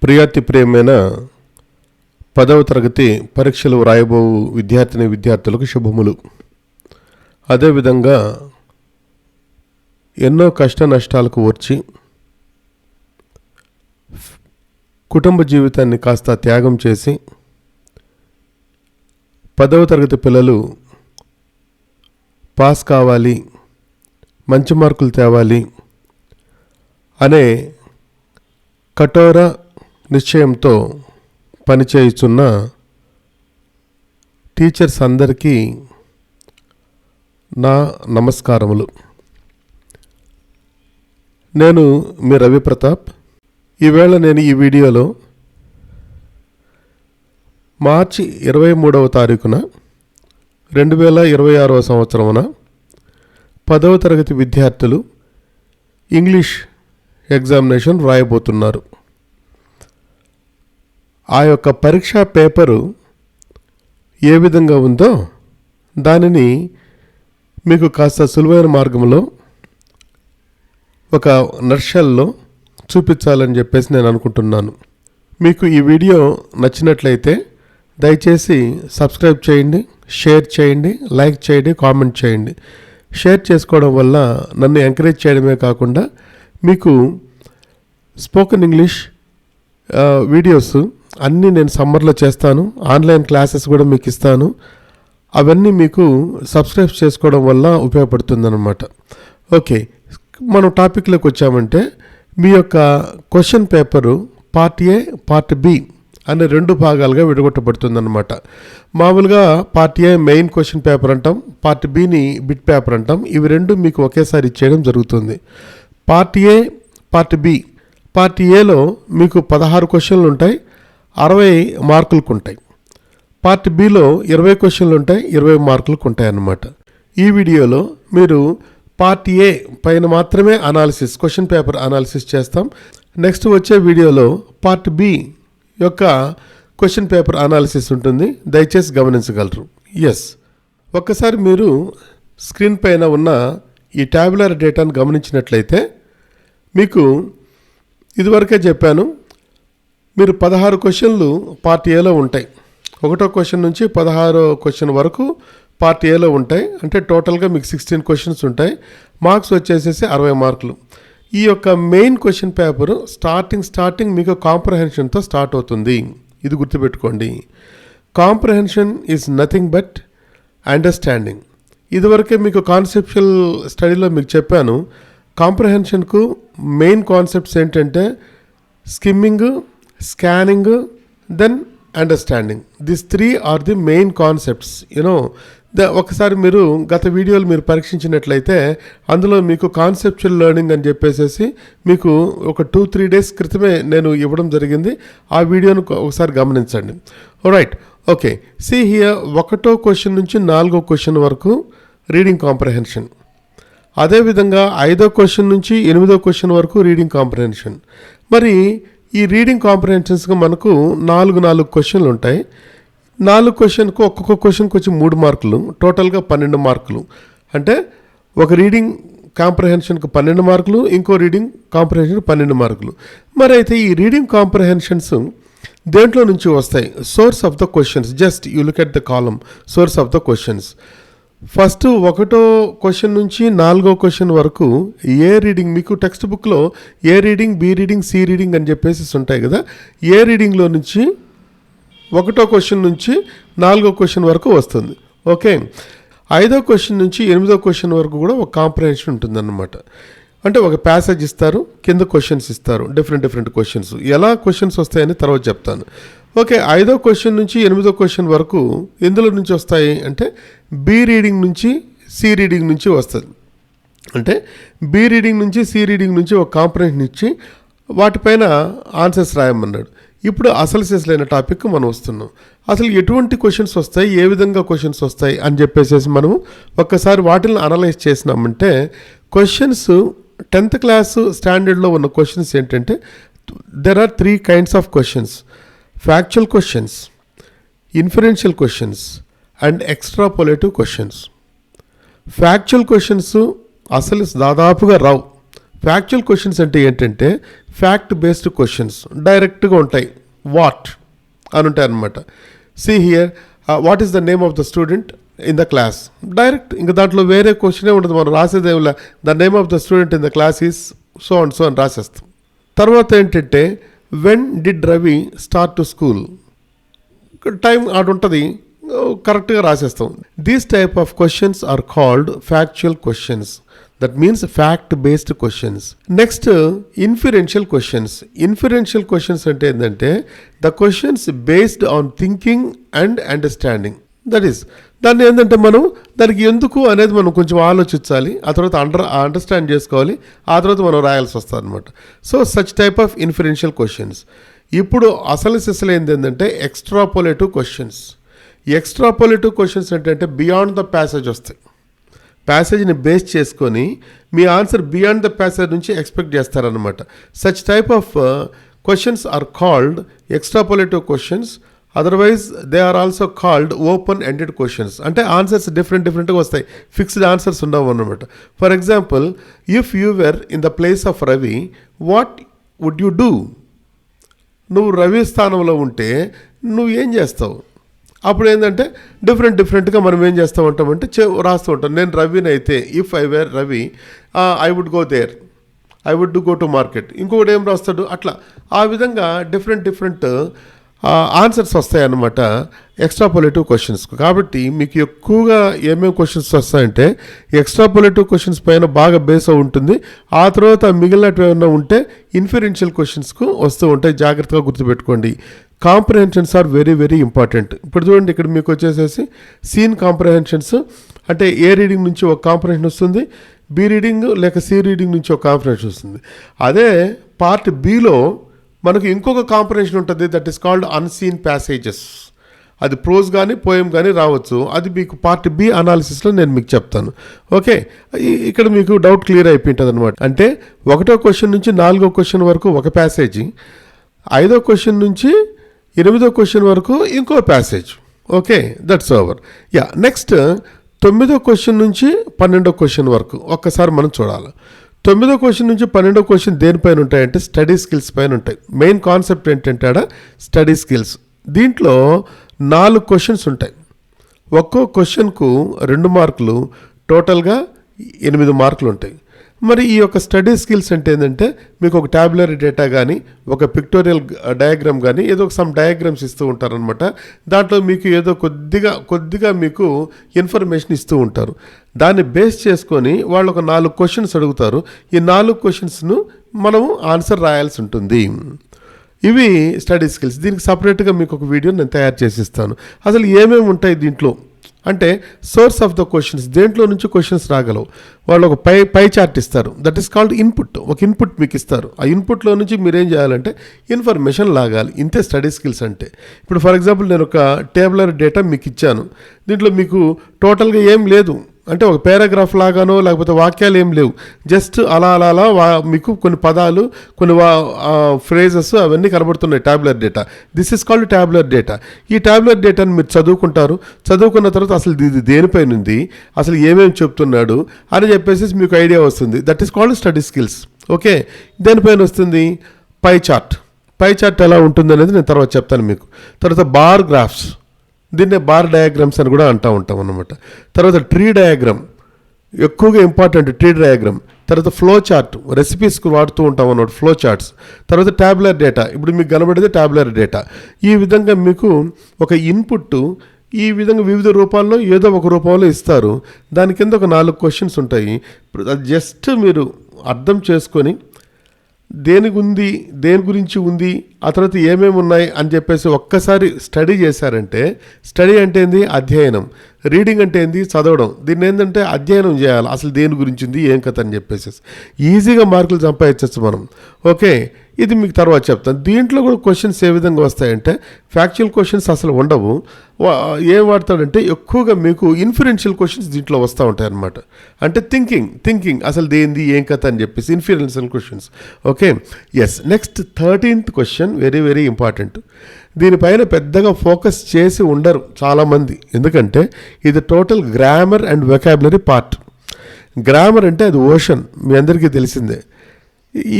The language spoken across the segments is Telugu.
ప్రియాతి ప్రియమైన 10వ తరగతి పరీక్షలు వ్రాయబో విద్యార్థులకు శుభములు. అదేవిధంగా ఎన్నో కష్ట నష్టాలకు వచ్చి కుటుంబ జీవితాన్ని కాస్త త్యాగం చేసి 10వ తరగతి పిల్లలు పాస్ కావాలి, మంచి మార్కులు తేవాలి అనే కఠోర నిశ్చయంతో పనిచేయుచున్న టీచర్స్ అందరికీ నా నమస్కారములు. నేను మీ రవి ప్రతాప్. ఈవేళ నేను ఈ వీడియోలో మార్చి 23వ తారీఖున 2026వ సంవత్సరమున 10వ తరగతి విద్యార్థులు ఇంగ్లీష్ ఎగ్జామినేషన్ రాయబోతున్నారు. ఆ యొక్క పరీక్షా పేపరు ఏ విధంగా ఉందో దానిని మీకు కాస్త సులువైన మార్గంలో ఒక నర్షల్లో చూపించాలని చెప్పేసి నేను అనుకుంటున్నాను. మీకు ఈ వీడియో నచ్చినట్లయితే దయచేసి సబ్స్క్రైబ్ చేయండి, షేర్ చేయండి, లైక్ చేయండి, కామెంట్ చేయండి. షేర్ చేసుకోవడం వల్ల నన్ను ఎంకరేజ్ చేయడమే కాకుండా మీకు స్పోకెన్ ఇంగ్లీష్ వీడియోస్ అన్నీ నేను సమ్మర్లో చేస్తాను, ఆన్లైన్ క్లాసెస్ కూడా మీకు ఇస్తాను. అవన్నీ మీకు సబ్స్క్రైబ్ చేసుకోవడం వల్ల ఉపయోగపడుతుందన్నమాట. ఓకే, మనం టాపిక్లోకి వచ్చామంటే మీ యొక్క question paper part A, part B అనే 2 భాగాలుగా విడగొట్టబడుతుందన్నమాట. మామూలుగా part A main question paper అంటాం, పార్ట్ బిని బిట్ పేపర్ అంటాం. ఇవి 2 మీకు ఒకేసారి ఇచ్చేయడం జరుగుతుంది. Part A, part B. Part ఏలో మీకు 16 క్వశ్చన్లు ఉంటాయి, 60 మార్కులకు ఉంటాయి. పార్ట్ బిలో 20 క్వశ్చన్లు ఉంటాయి, 20 మార్కులకు ఉంటాయి అన్నమాట. ఈ వీడియోలో మీరు పార్ట్ ఏ పైన మాత్రమే క్వశ్చన్ పేపర్ అనాలిసిస్ చేస్తాం. నెక్స్ట్ వచ్చే వీడియోలో పార్ట్ బి యొక్క క్వశ్చన్ పేపర్ అనాలిసిస్ ఉంటుంది. దయచేసి గమనించగలరు. ఒక్కసారి మీరు స్క్రీన్ పైన ఉన్న ఈ ట్యాబులర్ డేటాను గమనించినట్లయితే మీకు ఇదివరకే చెప్పాను, మీరు 16 క్వశ్చన్లు పార్ట్ ఏలో ఉంటాయి. 1వ క్వశ్చన్ నుంచి 16వ క్వశ్చన్ వరకు పార్ట్ ఏలో ఉంటాయి. అంటే టోటల్గా మీకు 16 క్వశ్చన్స్ ఉంటాయి. మార్క్స్ వచ్చేసేసి 60 మార్కులు. ఈ యొక్క మెయిన్ క్వశ్చన్ పేపరు స్టార్టింగ్ మీకు కాంప్రహెన్షన్తో స్టార్ట్ అవుతుంది. ఇది గుర్తుపెట్టుకోండి. Comprehension is nothing but understanding. ఇదివరకే మీకు కాన్సెప్చువల్ స్టడీలో మీకు చెప్పాను, కాంప్రహెన్షన్కు మెయిన్ కాన్సెప్ట్స్ ఏంటంటే skimming, scanning, then understanding. This 3 are the main concepts. ఒకసారి మీరు గత వీడియోలు మీరు పరీక్షించినట్లయితే అందులో మీకు కాన్సెప్చువల్ లెర్నింగ్ అని చెప్పేసి మీకు ఒక 2-3 డేస్ క్రితమే నేను ఇవ్వడం జరిగింది. ఆ వీడియోను ఒకసారి గమనించండి. Right, okay. సీ హియర్ 1వ క్వశ్చన్ నుంచి 4వ క్వశ్చన్ వరకు రీడింగ్ కాంప్రహెన్షన్. అదేవిధంగా 5వ క్వశ్చన్ నుంచి 8వ క్వశ్చన్ వరకు రీడింగ్ కాంప్రహెన్షన్. మరి ఈ రీడింగ్ కాంప్రహెన్షన్స్గా మనకు 4 క్వశ్చన్లు ఉంటాయి. 4 క్వశ్చన్కు ఒక్కొక్క క్వశ్చన్కి వచ్చి 3 మార్కులు, టోటల్గా 12 మార్కులు. అంటే ఒక రీడింగ్ కాంప్రహెన్షన్కి 12 మార్కులు, ఇంకో రీడింగ్ కాంప్రహెన్షన్ 12 మార్కులు. మరి అయితే ఈ రీడింగ్ కాంప్రహెన్షన్స్ దేంట్లో నుంచి వస్తాయి? Source of the questions. Just you look at the column source of the questions. First 1వ క్వశ్చన్ నుంచి 4వ క్వశ్చన్ వరకు ఏ రీడింగ్ మీకు టెక్స్ట్ బుక్లో A reading, B reading, C reading అని చెప్పేసి ఉంటాయి కదా. ఏ రీడింగ్లో నుంచి 1వ క్వశ్చన్ నుంచి 4వ క్వశ్చన్ వరకు వస్తుంది. ఓకే, 5వ క్వశ్చన్ నుంచి 8వ క్వశ్చన్ వరకు కూడా ఒక కాంప్రహెన్షన్ ఉంటుందన్నమాట. అంటే ఒక ప్యాసేజ్ ఇస్తారు, కింద క్వశ్చన్స్ ఇస్తారు, డిఫరెంట్ క్వశ్చన్స్. ఎలా క్వశ్చన్స్ వస్తాయని తర్వాత చెప్తాను. ఓకే, 5వ క్వశ్చన్ నుంచి 8వ క్వశ్చన్ వరకు ఎందులో నుంచి వస్తాయి అంటే బి రీడింగ్ నుంచి, సి రీడింగ్ నుంచి వస్తుంది. అంటే బి రీడింగ్ నుంచి, సి రీడింగ్ నుంచి ఒక కాంప్రహెన్షన్ ఇచ్చి వాటిపైన ఆన్సర్స్ రాయమన్నాడు. ఇప్పుడు అసలు సెస్లైన టాపిక్ మనం వస్తున్నాం. అసలు ఎటువంటి క్వశ్చన్స్ వస్తాయి, ఏ విధంగా క్వశ్చన్స్ వస్తాయి అని చెప్పేసి మనము ఒక్కసారి వాటిని అనలైజ్ చేసినామంటే క్వశ్చన్స్ 10th క్లాస్ స్టాండర్డ్లో ఉన్న క్వశ్చన్స్ ఏంటంటే there are 3 kinds of questions: factual questions, inferential questions and extrapolative questions. Factual questions అసలు దాదాపుగా రావు. ఫ్యాక్చువల్ క్వశ్చన్స్ అంటే ఏంటంటే ఫ్యాక్ట్ బేస్డ్ క్వశ్చన్స్, డైరెక్ట్గా ఉంటాయి. వాట్ అని ఉంటాయి అన్నమాట. See here, what is the name of the student in the class, direct. ఇంకా దాంట్లో వేరే క్వశ్చనే ఉండదు, మనం రాసేదేమిలా. The name of the student in the class is so and so అని రాసేస్తాం. తర్వాత ఏంటంటే when did Ravi start to school, time ఆడు ఉంటుంది, కరెక్ట్గా రాసేస్తాం. These type of questions are called factual questions. That means fact based questions. Next inferential questions. Inferential questions అంటే ఏంటంటే the questions based on thinking and understanding. That is, దాన్ని ఏంటంటే మనం దానికి ఎందుకు అనేది మనం కొంచెం ఆలోచించాలి, ఆ తర్వాత అండర్స్టాండ్ చేసుకోవాలి, ఆ తర్వాత మనం రాయాల్సి వస్తుంది అనమాట. So such type of inferential questions. ఇప్పుడు అసలు సిసలైంది ఏంటంటే ఎక్స్ట్రాపోలేటివ్ క్వశ్చన్స్. ఎక్స్ట్రాపోలేటివ్ క్వశ్చన్స్ అంటే బియాండ్ ద ప్యాసేజ్ వస్తాయి. ప్యాసేజ్ని బేస్ చేసుకొని మీ ఆన్సర్ బియాండ్ ద ప్యాసేజ్ నుంచి ఎక్స్పెక్ట్ చేస్తారనమాట. Such type of questions are called extrapolative questions. Otherwise they are also called open ended questions. అంటే ఆన్సర్స్ డిఫరెంట్గా వస్తాయి, ఫిక్స్డ్ ఆన్సర్స్ ఉండవు అన్నమాట. For example, if you were in the place of Ravi, what would you do? నువ్వు రవి స్థానంలో ఉంటే నువ్వు ఏం చేస్తావు? అప్పుడు ఏంటంటే డిఫరెంట్గా మనం ఏం చేస్తూ ఉంటామంటే రాస్తూ ఉంటాం. నేను రవిని అయితే, if I were Ravi, I would go there, I would go to market. ఇంకొకటి ఏం రాస్తాడు, అట్లా ఆ విధంగా డిఫరెంట్ ఆన్సర్స్ వస్తాయన్నమాట ఎక్స్ట్రాపోలేటివ్ క్వశ్చన్స్. కాబట్టి మీకు ఎక్కువగా ఏమేమి క్వశ్చన్స్ వస్తాయంటే ఎక్స్ట్రాపోలేటివ్ క్వశ్చన్స్ పైన బాగా బేస్ ఉంటుంది. ఆ తర్వాత మిగిలినట్టు ఏమైనా ఉంటే ఇన్ఫరెన్షియల్ క్వశ్చన్స్కు వస్తూ ఉంటాయి. జాగ్రత్తగా గుర్తుపెట్టుకోండి. Comprehensions are very very important. ఇప్పుడు చూడండి, ఇక్కడ మీకు వచ్చేసేసి సీన్ కాంప్రహెన్షన్స్ అంటే ఏ రీడింగ్ నుంచి ఒక కాంప్రహెన్షన్ వస్తుంది, బి రీడింగ్ లేక సి రీడింగ్ నుంచి ఒక కాంప్రహెన్షన్ వస్తుంది. అదే పార్ట్ బిలో మనకు ఇంకొక కాంప్రహెన్షన్ ఉంటుంది, that is called unseen passages. అది ప్రోజ్ కానీ పోయం కానీ రావచ్చు. అది మీకు పార్ట్ బి అనాలిసిస్లో నేను మీకు చెప్తాను. ఓకే, ఇక్కడ మీకు డౌట్ క్లియర్ అయిపోయింటుంది అనమాట. అంటే 1వ క్వశ్చన్ నుంచి 4వ క్వశ్చన్ వరకు ఒక ప్యాసేజీ, 5వ క్వశ్చన్ నుంచి 8వ క్వశ్చన్ వరకు ఇంకో passage. Okay, that's over. Next 9వ క్వశ్చన్ నుంచి 12వ క్వశ్చన్ వరకు ఒక్కసారి మనం చూడాలి. 9వ క్వశ్చన్ నుంచి 12వ క్వశ్చన్ దేనిపైన ఉంటాయంటే స్టడీ స్కిల్స్ పైన ఉంటాయి. మెయిన్ కాన్సెప్ట్ ఏంటంటే స్టడీ స్కిల్స్. దీంట్లో 4 క్వశ్చన్స్ ఉంటాయి. ఒక్కో క్వశ్చన్కు 2 మార్కులు, టోటల్గా 8 మార్కులు ఉంటాయి. మరి ఈ యొక్క స్టడీ స్కిల్స్ అంటే ఏంటంటే మీకు ఒక ట్యాబులరీ డేటా కానీ ఒక పిక్టోరియల్ డయాగ్రామ్ కానీ ఏదో ఒక సమ్ డయాగ్రామ్స్ ఇస్తూ ఉంటారనమాట. దాంట్లో మీకు ఏదో కొద్దిగా మీకు ఇన్ఫర్మేషన్ ఇస్తూ ఉంటారు. దాన్ని బేస్ చేసుకొని వాళ్ళు ఒక 4 క్వశ్చన్స్ అడుగుతారు. ఈ 4 క్వశ్చన్స్ను మనము ఆన్సర్ రాయాల్సి ఉంటుంది. ఇవి స్టడీ స్కిల్స్. దీనికి సపరేట్గా మీకు ఒక వీడియో నేను తయారు చేసి ఇస్తాను. అసలు ఏమేమి ఉంటాయి దీంట్లో అంటే సోర్స్ ఆఫ్ ద క్వశ్చన్స్, దేంట్లో నుంచి క్వశ్చన్స్ రాగలవు. వాళ్ళు ఒక పై చార్ట్ ఇస్తారు, దట్ ఈస్ కాల్డ్ ఇన్పుట్. ఒక ఇన్పుట్ మీకు ఇస్తారు. ఆ ఇన్పుట్లో నుంచి మీరు ఏం చేయాలంటే ఇన్ఫర్మేషన్ లాగాలి. ఇంతే స్టడీ స్కిల్స్ అంటే. ఇప్పుడు ఫర్ ఎగ్జాంపుల్ నేను ఒక టేబులర్ డేటా మీకు ఇచ్చాను. దీంట్లో మీకు టోటల్గా ఏం లేదు, అంటే ఒక పారాగ్రాఫ్ లాగానో లేకపోతే వాక్యాలు ఏం లేవు. జస్ట్ అలా మీకు కొన్ని పదాలు, కొన్ని ఫ్రేజెస్ అవన్నీ కనబడుతున్నాయి tabular data. This is called tabular data. ఈ ట్యాబులర్ డేటాను మీరు చదువుకుంటారు. చదువుకున్న తర్వాత అసలు ఇది దేనిపైన ఉంది, అసలు ఏమేమి చెప్తున్నాడు అని చెప్పేసి మీకు ఐడియా వస్తుంది. That is called study skills. Okay, దేనిపైన వస్తుంది? పై చార్ట్ ఎలా ఉంటుంది అనేది నేను తర్వాత చెప్తాను మీకు. తర్వాత బార్ గ్రాఫ్స్, దీన్నే బార్ డయాగ్రామ్స్ అని కూడా అంటూ ఉంటాం అన్నమాట. తర్వాత ట్రీ డయాగ్రామ్, ఎక్కువగా ఇంపార్టెంట్ ట్రీ డయాగ్రామ్. తర్వాత ఫ్లో చార్ట్, రెసిపీస్కి వాడుతూ ఉంటాం అన్నమాట ఫ్లో చార్ట్స్. తర్వాత ట్యాబులర్ డేటా, ఇప్పుడు మీకు కనబడేది ట్యాబులర్ డేటా. ఈ విధంగా మీకు ఒక ఇన్పుట్ ఈ విధంగా వివిధ రూపాల్లో ఏదో ఒక రూపంలో ఇస్తారు. దాని కింద ఒక 4 క్వశ్చన్స్ ఉంటాయి. అది జస్ట్ మీరు అర్థం చేసుకొని దేని గురించి ఉంది, ఆ తర్వాత ఏమేమి ఉన్నాయి అని చెప్పేసి ఒక్కసారి స్టడీ చేశారంటే, స్టడీ అంటే ఏంది? అధ్యయనం. రీడింగ్ అంటే ఏంది? చదవడం. దీన్ని ఏంటంటే అధ్యయనం చేయాలి, అసలు దేని గురించి ఉంది ఏం కథ అని చెప్పేసి ఈజీగా మార్కులు సంపాదించవచ్చు మనం. ఓకే, ఇది మీకు తర్వాత చెప్తాను. దీంట్లో కూడా క్వశ్చన్స్ ఏ విధంగా వస్తాయంటే ఫ్యాక్చువల్ క్వశ్చన్స్ అసలు ఉండవు. ఏం వాడతాడంటే ఎక్కువగా మీకు ఇన్ఫరెన్షియల్ క్వశ్చన్స్ దీంట్లో వస్తూ ఉంటాయి అన్నమాట. అంటే థింకింగ్ అసలు దేంది ఏం కథ అని చెప్పేసి inferential questions. Okay, yes. Next 13th question very very important. దీనిపైన పెద్దగా ఫోకస్ చేసి ఉండరు చాలామంది, ఎందుకంటే ఇది total grammar and vocabulary part. Grammar అంటే అది ఓషన్, మీ అందరికీ తెలిసిందే.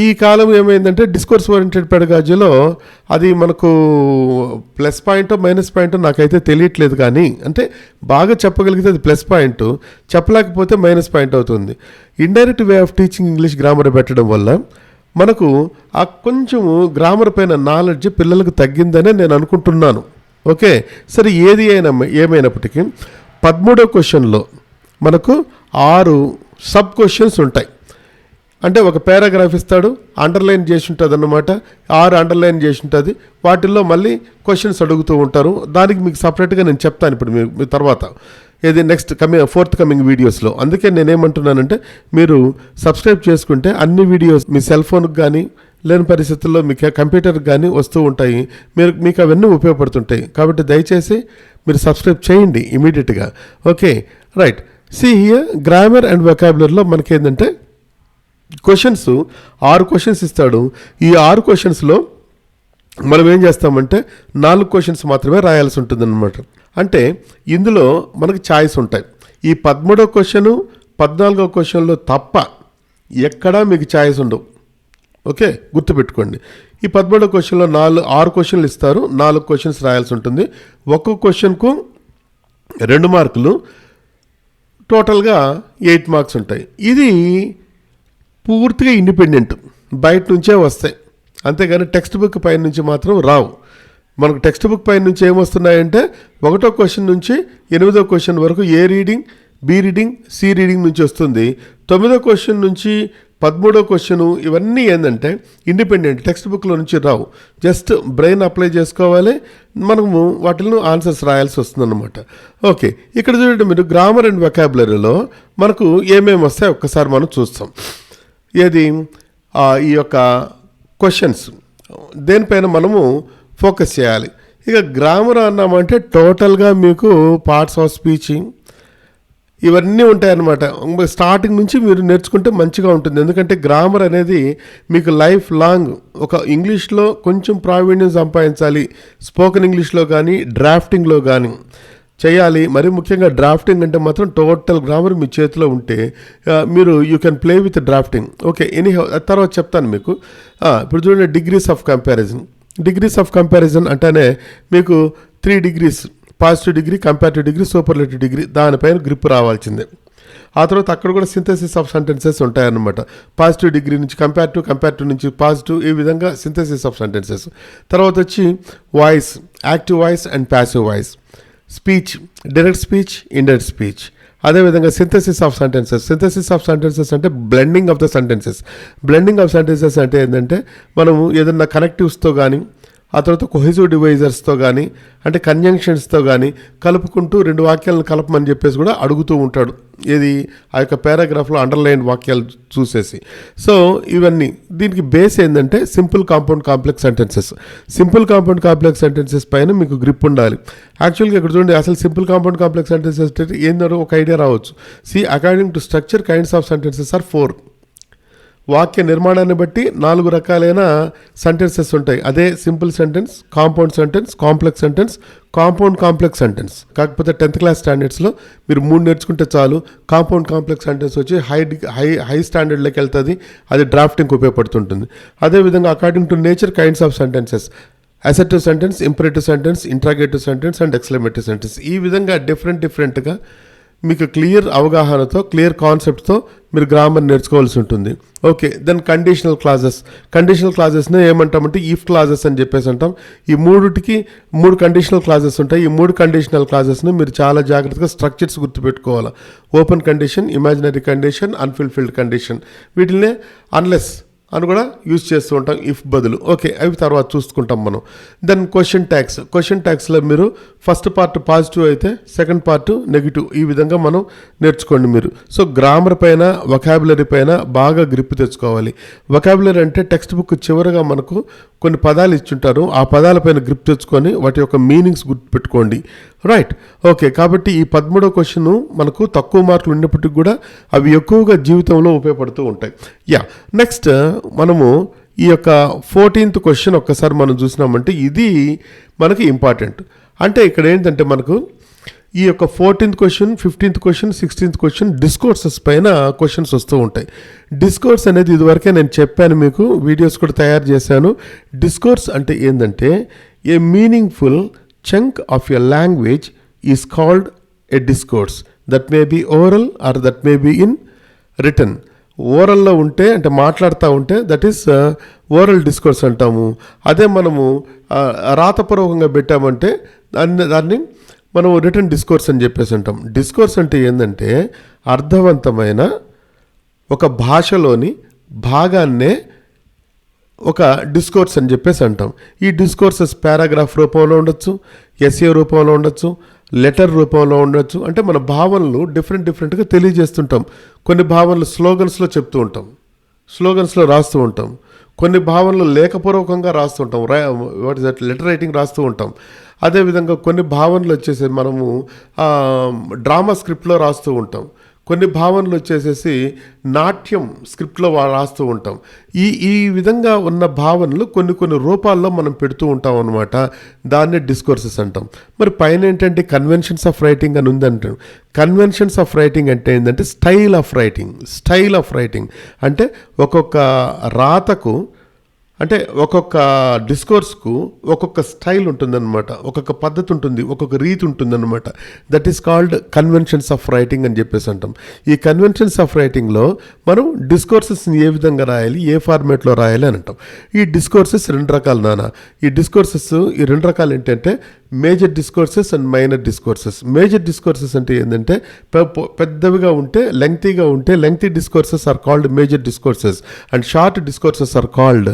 ఈ కాలం ఏమైందంటే డిస్కోర్స్ ఓరియంటెడ్ పెడగాజీలో అది మనకు ప్లస్ పాయింట్ మైనస్ పాయింట్ నాకైతే తెలియట్లేదు, కానీ అంటే బాగా చెప్పగలిగితే అది ప్లస్ పాయింట్, చెప్పలేకపోతే మైనస్ పాయింట్ అవుతుంది. Indirect way of teaching English grammar పెట్టడం వల్ల మనకు ఆ కొంచెము గ్రామర్ పైన నాలెడ్జ్ పిల్లలకు తగ్గిందనే నేను అనుకుంటున్నాను. ఓకే, సరే ఏది ఏమైనప్పటికీ 13వ క్వశ్చన్లో మనకు 6 సబ్ క్వశ్చన్స్ ఉంటాయి. అంటే ఒక పారాగ్రాఫ్ ఇస్తాడు, అండర్లైన్ చేసి ఉంటుంది అన్నమాట, 6 అండర్లైన్ చేసి ఉంటుంది. వాటిల్లో మళ్ళీ క్వశ్చన్స్ అడుగుతూ ఉంటారు. దానికి మీకు సపరేట్గా నేను చెప్తాను ఇప్పుడు మీ తర్వాత ఏది నెక్స్ట్ ఫోర్త్ కమింగ్ వీడియోస్లో. అందుకే నేనేమంటున్నానంటే మీరు సబ్స్క్రైబ్ చేసుకుంటే అన్ని వీడియోస్ మీ సెల్ ఫోన్కి కానీ లేని పరిస్థితుల్లో మీకు కంప్యూటర్కి కానీ వస్తూ ఉంటాయి. మీకు అవన్నీ ఉపయోగపడుతుంటాయి. కాబట్టి దయచేసి మీరు సబ్స్క్రైబ్ చేయండి ఇమీడియట్గా. Okay, right. See here grammar and వొకాబులరీలో మనకేంటంటే క్వశ్చన్స్ 6 క్వశ్చన్స్ ఇస్తాడు. ఈ 6 క్వశ్చన్స్లో మనం ఏం చేస్తామంటే 4 క్వశ్చన్స్ మాత్రమే రాయాల్సి ఉంటుంది అన్నమాట. అంటే ఇందులో మనకి ఛాయిస్ ఉంటాయి. ఈ 13వ క్వశ్చను 14వ క్వశ్చన్లో తప్ప ఎక్కడా మీకు ఛాయిస్ ఉండవు. ఓకే, గుర్తుపెట్టుకోండి. ఈ 13వ క్వశ్చన్లో 6 క్వశ్చన్లు ఇస్తారు, 4 క్వశ్చన్స్ రాయాల్సి ఉంటుంది. ఒక్కొక్క క్వశ్చన్కు 2 మార్కులు, టోటల్గా 8 మార్క్స్ ఉంటాయి. ఇది పూర్తిగా ఇండిపెండెంట్, బయట నుంచే వస్తాయి, అంతేగాని టెక్స్ట్ బుక్ పైన నుంచి మాత్రం రావు. మనకు టెక్స్ట్ బుక్ పైన నుంచి ఏమొస్తున్నాయంటే 1వ క్వశ్చన్ నుంచి 8వ క్వశ్చన్ వరకు A reading, B reading, C reading నుంచి వస్తుంది. 9వ క్వశ్చన్ నుంచి 13వ క్వశ్చను ఇవన్నీ ఏంటంటే ఇండిపెండెంట్, టెక్స్ట్ బుక్లో నుంచి రావు. జస్ట్ బ్రెయిన్ అప్లై చేసుకోవాలి, మనము వాటిని ఆన్సర్స్ రాయాల్సి వస్తుందన్నమాట. ఓకే, ఇక్కడ చూడండి మీరు గ్రామర్ అండ్ వొకాబులరీలో మనకు ఏమేమి వస్తాయి ఒక్కసారి మనం చూస్తాం. ఏది ఈ యొక్క క్వశ్చన్స్ దేనిపైన మనము ఫోకస్ చేయాలి. ఇక గ్రామర్ అన్నామంటే టోటల్గా మీకు పార్ట్స్ ఆఫ్ స్పీచింగ్ ఇవన్నీ ఉంటాయన్నమాట. స్టార్టింగ్ నుంచి మీరు నేర్చుకుంటే మంచిగా ఉంటుంది. ఎందుకంటే గ్రామర్ అనేది మీకు లైఫ్ లాంగ్ ఒక ఇంగ్లీష్లో కొంచెం ప్రావీణ్యం సంపాదించాలి, స్పోకెన్ ఇంగ్లీష్లో కానీ డ్రాఫ్టింగ్లో కానీ చేయాలి. మరి ముఖ్యంగా డ్రాఫ్టింగ్ అంటే మాత్రం టోటల్ గ్రామర్ మీ చేతిలో ఉంటే మీరు you can play with drafting. Okay, తర్వాత చెప్తాను మీకు. ఇప్పుడు చూడండి degrees of comparison. Degrees of comparison అంటేనే మీకు 3 degrees, positive degree, comparative degree, superlative degree, దానిపైన గ్రిప్ రావాల్సిందే. ఆ తర్వాత అక్కడ కూడా సింథసిస్ ఆఫ్ సెంటెన్సెస్ ఉంటాయన్నమాట. పాజిటివ్ డిగ్రీ నుంచి కంపారిటివ్ నుంచి పాజిటివ్, ఈ విధంగా సింథసిస్ ఆఫ్ సెంటెన్సెస్. తర్వాత వచ్చి voice, active voice and passive voice, speech, direct speech, indirect speech. అదేవిధంగా సింథసిస్ ఆఫ్ సెంటెన్సెస్ అంటే blending of the sentences. Blending of sentences అంటే ఏంటంటే మనము ఏదన్నా కనెక్టివ్స్తో కానీ ఆ తర్వాత కొహెసివ్ డివైజర్స్తో కానీ అంటే కంజంక్షన్స్తో కానీ కలుపుకుంటూ 2 వాక్యాలను కలపమని చెప్పేసి కూడా అడుగుతూ ఉంటాడు. ఏది ఆ యొక్క పారాగ్రాఫ్లో అండర్లైన్ వాక్యాలు చూసేసి. సో ఇవన్నీ దీనికి బేస్ ఏంటంటే సింపుల్ కాంపౌండ్ కాంప్లెక్స్ సెంటెన్సెస్ పైన మీకు గ్రిప్ ఉండాలి. యాక్చువల్గా ఇక్కడ చూడండి, అసలు సింపుల్ కాంపౌండ్ కాంప్లెక్స్ సెంటెన్సెస్ ఏందో ఒక ఐడియా రావచ్చు. According to structure kinds of sentences are 4. వాక్య నిర్మాణాన్ని బట్టి 4 రకాలైన సెంటెన్సెస్ ఉంటాయి. అదే simple sentence, compound sentence, complex sentence, complex sentence. కాకపోతే 10th క్లాస్ స్టాండర్డ్స్లో మీరు 3 నేర్చుకుంటే చాలు. కాంప్లెక్స్ సెంటెన్స్ వచ్చి హై స్టాండర్డ్లోకి వెళ్తుంది, అది డ్రాఫ్టింగ్కి ఉపయోగపడుతుంటుంది. అదేవిధంగా according to nature kinds of sentences, assertive sentence, imperative sentence, interrogative sentence and exclamative sentence. ఈ విధంగా డిఫరెంట్గా మీకు క్లియర్ అవగాహనతో, క్లియర్ కాన్సెప్ట్తో మీరు గ్రామర్ నేర్చుకోవాల్సి ఉంటుంది. ఓకే, దెన్ కండిషనల్ క్లాజెస్ని ఏమంటామంటే ఇఫ్ క్లాజెస్ అని చెప్పేసి అంటాం. ఈ 3 కండిషనల్ క్లాజెస్ ఉంటాయి. ఈ 3 కండిషనల్ క్లాజెస్ని మీరు చాలా జాగ్రత్తగా స్ట్రక్చర్స్ గుర్తుపెట్టుకోవాలి. Open condition, imaginary condition, unfulfilled condition. వీటినే అన్లెస్ అని కూడా యూజ్ చేస్తూ ఉంటాం ఇఫ్ బదులు. ఓకే, అవి తర్వాత చూసుకుంటాం మనం. దెన్ క్వశ్చన్ ట్యాగ్స్లో మీరు ఫస్ట్ పార్ట్ పాజిటివ్ అయితే సెకండ్ పార్ట్ నెగిటివ్, ఈ విధంగా మనం నేర్చుకోండి మీరు. సో గ్రామర్ పైన, వొకాబులరీ పైన బాగా గ్రిప్ తెచ్చుకోవాలి. వొకాబులరీ అంటే టెక్స్ట్ బుక్ చివరగా మనకు కొన్ని పదాలు ఇచ్చుంటారు, ఆ పదాలపైన గ్రిప్ తెచ్చుకొని వాటి యొక్క మీనింగ్స్ గుర్తుపెట్టుకోండి. Right, okay. కాబట్టి ఈ 13వ క్వశ్చన్ మనకు తక్కువ మార్కులు ఉన్నప్పటికీ కూడా అవి ఎక్కువగా జీవితంలో ఉపయోగపడుతూ ఉంటాయి. నెక్స్ట్ మనము ఈ యొక్క 14th క్వశ్చన్ ఒక్కసారి మనం చూసినామంటే ఇది మనకి ఇంపార్టెంట్. అంటే ఇక్కడ ఏంటంటే మనకు ఈ యొక్క 14th question, 15th question, 16th question discourses పైన క్వశ్చన్స్ వస్తూ ఉంటాయి. డిస్కోర్స్ అనేది ఇదివరకే నేను చెప్పాను, మీకు వీడియోస్ కూడా తయారు చేశాను. డిస్కోర్స్ అంటే ఏంటంటే a meaningful chunk of a language is called a discourse. That may be oral or that may be in written. ఓరల్లో ఉంటే అంటే మాట్లాడుతూ ఉంటే దట్ ఈస్ ఓరల్ డిస్కోర్స్ అంటాము. అదే మనము రాతపూర్వకంగా పెట్టామంటే దాన్ని మనం రిటర్న్ డిస్కోర్స్ అని చెప్పేసి అంటాం. డిస్కోర్స్ అంటే ఏంటంటే అర్థవంతమైన ఒక భాషలోని భాగాన్నే ఒక డిస్కోర్స్ అని చెప్పేసి అంటాం. ఈ డిస్కోర్సెస్ పారాగ్రాఫ్ రూపంలో ఉండొచ్చు, ఎస్ఏ రూపంలో ఉండొచ్చు, లెటర్ రూపంలో ఉండొచ్చు. అంటే మన భావనలు డిఫరెంట్గా తెలియజేస్తుంటాం. కొన్ని భావనలు స్లోగన్స్లో చెప్తూ ఉంటాం, స్లోగన్స్లో రాస్తూ ఉంటాం. కొన్ని భావనలు లేఖపూర్వకంగా రాస్తుంటాం, what is that letter writing రాస్తూ ఉంటాం. అదేవిధంగా కొన్ని భావనలు వచ్చేసి మనము డ్రామా స్క్రిప్ట్లో రాస్తూ ఉంటాం. కొన్ని భావనలు వచ్చేసేసి నాట్యం స్క్రిప్ట్లో రాస్తూ ఉంటాం. ఈ విధంగా ఉన్న భావనలు కొన్ని రూపాల్లో మనం పెడుతూ ఉంటాం అన్నమాట. దాన్నే డిస్కోర్సెస్ అంటాం. మరి పైన ఏంటంటే కన్వెన్షన్స్ ఆఫ్ రైటింగ్ అని ఉందంటే, కన్వెన్షన్స్ ఆఫ్ రైటింగ్ అంటే ఏంటంటే స్టైల్ ఆఫ్ రైటింగ్ అంటే ఒక్కొక్క రాతకు అంటే ఒక్కొక్క డిస్కోర్స్కు ఒక్కొక్క స్టైల్ ఉంటుందన్నమాట, ఒక్కొక్క పద్ధతి ఉంటుంది, ఒక్కొక్క రీతి ఉంటుందన్నమాట. That is called conventions of writing అని చెప్పేసి అంటాం. ఈ కన్వెన్షన్స్ ఆఫ్ రైటింగ్లో మనం డిస్కోర్సెస్ని ఏ విధంగా రాయాలి, ఏ ఫార్మేట్లో రాయాలి అని అంటాం. ఈ డిస్కోర్సెస్ 2 రకాలు నాన్న. ఈ డిస్కోర్సెస్ ఈ 2 రకాలు ఏంటంటే major discourses and minor discourses. Major discourses అంటే ఏంటంటే పెద్దవిగా ఉంటే, lengthy discourses are called major discourses and short discourses are called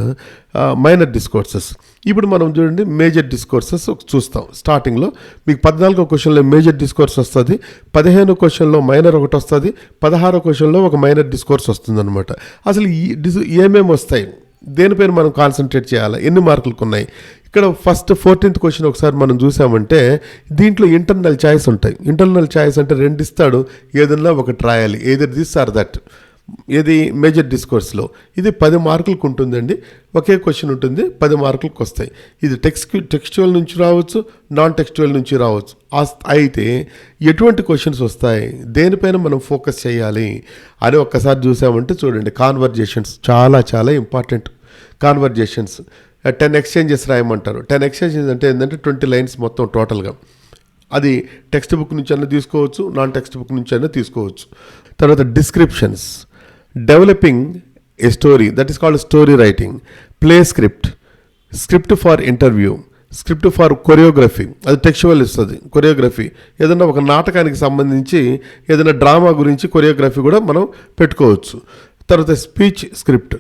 minor discourses. ఇప్పుడు మనం చూడండి మేజర్ డిస్కోర్సెస్ చూస్తాం. స్టార్టింగ్లో మీకు 14వ క్వశ్చన్లో మేజర్ డిస్కోర్స్ వస్తుంది, 15వ క్వశ్చన్లో మైనర్ ఒకటి వస్తుంది, 16వ క్వశ్చన్లో ఒక మైనర్ డిస్కోర్స్ వస్తుంది అనమాట. అసలు ఏమేమి వస్తాయి, దేనిపైన మనం కాన్సన్ట్రేట్ చేయాలి, ఎన్ని మార్కులకు ఉన్నాయి. ఇక్కడ ఫస్ట్ 14th క్వశ్చన్ ఒకసారి మనం చూసామంటే దీంట్లో ఇంటర్నల్ ఛాయిస్ ఉంటాయి. ఇంటర్నల్ ఛాయిస్ అంటే 2 ఇస్తాడు, ఏదన్నా ఒకటి రాయాలి, ఏదర్ దిస్ ఆర్ దట్. ఇది మేజర్ డిస్కోర్స్లో ఇది 10 మార్కులకు ఉంటుందండి. ఒకే క్వశ్చన్ ఉంటుంది, 10 మార్కులకు వస్తాయి. ఇది టెక్స్చువల్ నుంచి రావచ్చు, నాన్ టెక్స్చువల్ నుంచి రావచ్చు. అయితే ఎటువంటి క్వశ్చన్స్ వస్తాయి, దేనిపైన మనం ఫోకస్ చేయాలి అని ఒక్కసారి చూసామంటే చూడండి, కాన్వర్జేషన్స్ చాలా ఇంపార్టెంట్. కాన్వర్జేషన్స్ 10 ఎక్స్చేంజెస్ రాయమంటారు. 10 ఎక్స్చేంజెస్ అంటే ఏంటంటే 20 లైన్స్ మొత్తం టోటల్గా. అది టెక్స్ట్ బుక్ నుంచి అయినా తీసుకోవచ్చు, నాన్ టెక్స్ట్ బుక్ నుంచి అయినా తీసుకోవచ్చు. తర్వాత descriptions, developing a story, that is called story writing. Play script for interview, script for choreography, అది టెక్స్చువల్ ఇస్తుంది. కొరియోగ్రఫీ ఏదైనా ఒక నాటకానికి సంబంధించి ఏదైనా డ్రామా గురించి కొరియోగ్రఫీ కూడా మనం పెట్టుకోవచ్చు. తర్వాత speech script,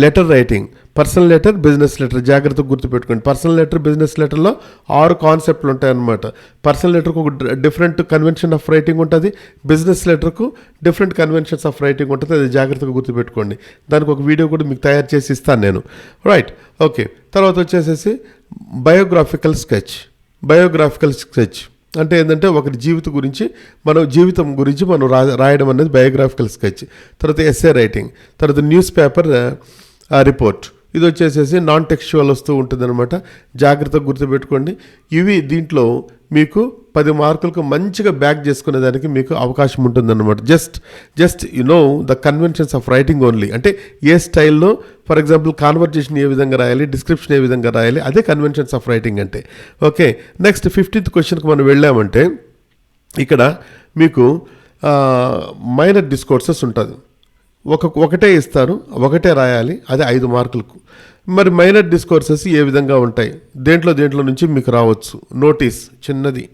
letter writing, personal letter, business letter. జాగ్రత్తగా గుర్తుపెట్టుకోండి, పర్సనల్ లెటర్, బిజినెస్ లెటర్లో 6 కాన్సెప్ట్లు ఉంటాయన్నమాట. పర్సనల్ లెటర్కు ఒక డిఫరెంట్ కన్వెన్షన్ ఆఫ్ రైటింగ్ ఉంటుంది, బిజినెస్ లెటర్కు డిఫరెంట్ కన్వెన్షన్స్ ఆఫ్ రైటింగ్ ఉంటుంది. అది జాగ్రత్తగా గుర్తుపెట్టుకోండి. దానికి ఒక వీడియో కూడా మీకు తయారు చేసి ఇస్తాను నేను, రైట్? ఓకే. తర్వాత వచ్చేసేసి బయోగ్రాఫికల్ స్కెచ్ అంటే ఏంటంటే ఒకరి జీవితం గురించి మనం రాయడం అనేది బయోగ్రాఫికల్ స్కెచ్. తర్వాత ఎస్ఏ రైటింగ్, తర్వాత న్యూస్ పేపర్ రిపోర్ట్. ఇది వచ్చేసేసి నాన్ టెక్స్చువల్ వస్తూ ఉంటుంది అనమాట. జాగ్రత్తగా గుర్తుపెట్టుకోండి. ఇవి దీంట్లో మీకు 10 మార్కులకు మంచిగా బ్యాక్ చేసుకునే దానికి మీకు అవకాశం ఉంటుందన్నమాట. Just the conventions of writing only. అంటే ఏ స్టైల్లో, ఫర్ ఎగ్జాంపుల్ కాన్వర్జేషన్ ఏ విధంగా రాయాలి, డిస్క్రిప్షన్ ఏ విధంగా రాయాలి, అదే కన్వెన్షన్స్ ఆఫ్ రైటింగ్ అంటే. ఓకే. నెక్స్ట్ 15th క్వశ్చన్కి మనం వెళ్ళామంటే ఇక్కడ మీకు మైనర్ డిస్కోర్సెస్ ఉంటుంది. ఒకటే ఇస్తారు, ఒకటే రాయాలి, అది 5 మార్కులకు. మరి మైనర్ డిస్కోర్సెస్ ఏ విధంగా ఉంటాయి, దేంట్లో నుంచి మీకు రావచ్చు. నోటీస్ చిన్నది,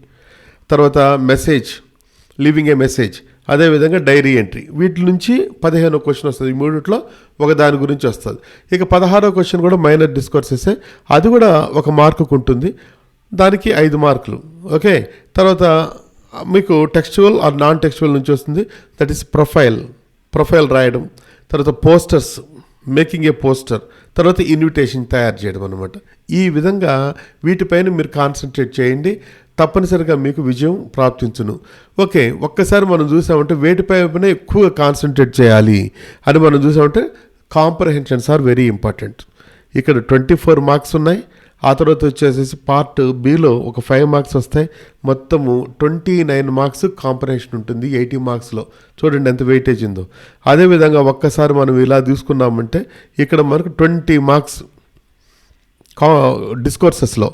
తర్వాత మెసేజ్, లీవింగ్ ఏ మెసేజ్, అదేవిధంగా డైరీ ఎంట్రీ. వీటి నుంచి 15వ క్వశ్చన్ వస్తుంది. ఈ మూడిట్లో ఒక దాని గురించి వస్తుంది. ఇక 16వ క్వశ్చన్ కూడా మైనర్ డిస్కోర్సెసే, అది కూడా 1 మార్కుకు ఉంటుంది, దానికి 5 మార్కులు. ఓకే. తర్వాత మీకు టెక్స్చువల్ ఆర్ నాన్ టెక్స్చువల్ నుంచి వస్తుంది, దట్ ఈస్ ప్రొఫైల్ రాయడం. తర్వాత పోస్టర్స్, మేకింగ్ ఏ పోస్టర్, తర్వాత ఇన్విటేషన్ తయారు చేయడం అనమాట. ఈ విధంగా వీటిపైన మీరు కాన్సన్ట్రేట్ చేయండి, తప్పనిసరిగా మీకు విజయం ప్రాప్తించును. ఓకే. ఒక్కసారి మనం చూసామంటే వేటిపైన ఎక్కువగా కాన్సన్ట్రేట్ చేయాలి అని మనం చూసామంటే కాంప్రహెన్షన్స్ ఆర్ వెరీ ఇంపార్టెంట్. ఇక్కడ 24 మార్క్స్ ఉన్నాయి, ఆ తర్వాత వచ్చేసేసి పార్ట్ బిలో ఒక 5 మార్క్స్ వస్తాయి. మొత్తము 29 మార్క్స్ కాంపరేషన్ ఉంటుంది 80 మార్క్స్లో. చూడండి ఎంత వెయిటేజ్ ఉందో. అదేవిధంగా ఒక్కసారి మనం ఇలా తీసుకున్నామంటే ఇక్కడ మనకు 20 మార్క్స్ డిస్కోర్సెస్లో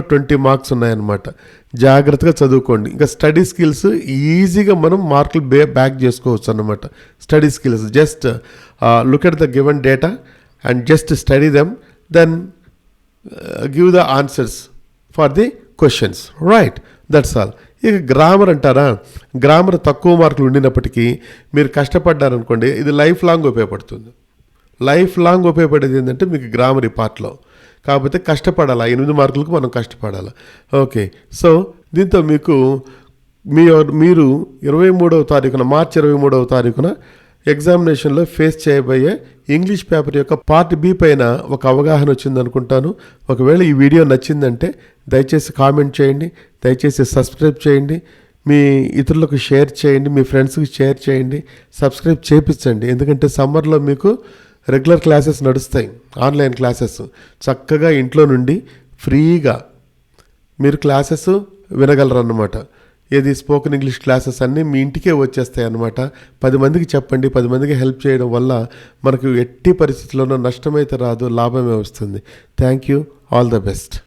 20 మార్క్స్ ఉన్నాయన్నమాట. జాగ్రత్తగా చదువుకోండి. ఇంకా స్టడీ స్కిల్స్ ఈజీగా మనం మార్కులు బ్యాక్ చేసుకోవచ్చు అన్నమాట. Study skills just look at the given data and just study them, then give the answers for the questions, right? That's all. ఇక గ్రామర్ అంటారా, గ్రామర్ తక్కువ మార్కులు ఉండినప్పటికీ మీరు కష్టపడ్డారనుకోండి, ఇది లైఫ్ లాంగ్ ఉపయోగపడుతుంది. లైఫ్ లాంగ్ ఉపయోగపడేది ఏంటంటే మీకు గ్రామర్ ఈ పార్ట్లో. కాకపోతే కష్టపడాలి, 8 మార్కులకు మనం కష్టపడాలి. ఓకే, సో దీంతో మీకు మీరు 23వ తారీఖున మార్చి 23వ తారీఖున ఎగ్జామినేషన్లో ఫేస్ చేయబోయే ఇంగ్లీష్ పేపర్ యొక్క పార్ట్ బి పైన ఒక అవగాహన వచ్చిందనుకుంటాను. ఒకవేళ ఈ వీడియో నచ్చిందంటే దయచేసి కామెంట్ చేయండి, దయచేసి సబ్స్క్రైబ్ చేయండి, మీ ఇతరులకు షేర్ చేయండి, మీ ఫ్రెండ్స్కి షేర్ చేయండి, సబ్స్క్రైబ్ చేయించండి. ఎందుకంటే సమ్మర్లో మీకు రెగ్యులర్ క్లాసెస్ నడుస్తాయి, ఆన్లైన్ క్లాసెస్. చక్కగా ఇంట్లో నుండి ఫ్రీగా మీరు క్లాసెస్ వినగలరు అన్నమాట. ఏది స్పోకెన్ ఇంగ్లీష్ క్లాసెస్ అన్నీ మీ ఇంటికే వచ్చేస్తాయి అన్నమాట. 10 మందికి చెప్పండి, 10 మందికి హెల్ప్ చేయడం వల్ల మనకు ఎట్టి పరిస్థితుల్లోనూ నష్టమైతే రాదు, లాభమే వస్తుంది. Thank you, all the best.